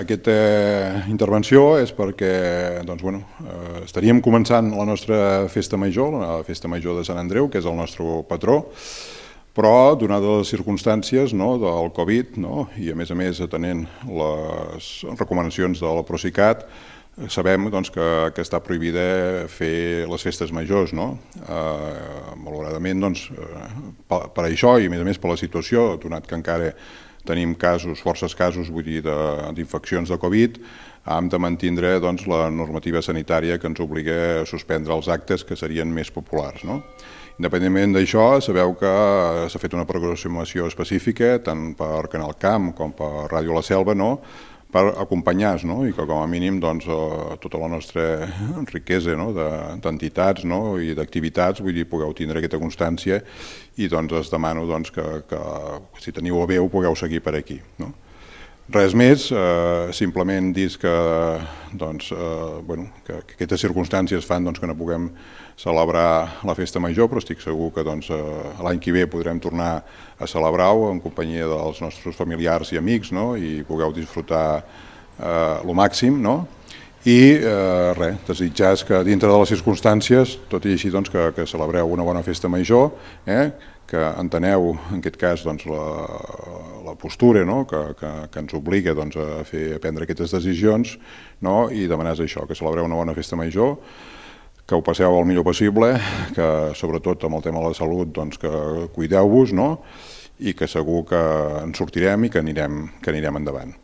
Aquesta intervenció és perquè estaríem començant la nostra festa major, la festa major de Sant Andreu, que és el nostre patró, però, donades les circumstàncies del Covid i, a més, atenent les recomanacions de la Procicat, sabem que està prohibida fer les festes majors. Malauradament, per això i, a més, per la situació, donat que encara tenim forces casos d'infeccions de Covid, hem de mantindre la normativa sanitària que ens obliga a suspendre els actes que serien més populars. Independentment d'això, sabeu que s'ha fet una programació específica, tant per Canal Camp com per Ràdio La Selva, per acompanyar i que com a mínim tota la nostra riquesa d'entitats i d'activitats pugueu tindre aquesta constància i us demano que si teniu a bé ho pugueu seguir per aquí. Res més, simplement dir que aquestes circumstàncies fan que no puguem celebrar la festa major, però estic segur que l'any que ve podrem tornar a celebrar-ho en companyia dels nostres familiars i amics i pugueu disfrutar el màxim. I res, desitjar que dintre de les circumstàncies, tot i així que celebreu una bona festa major, que enteneu en aquest cas la postura que ens obliga a prendre aquestes decisions i demanar això, que celebreu una bona festa major, que ho passeu el millor possible, que sobretot amb el tema de la salut que cuideu-vos i que segur que en sortirem i que anirem endavant.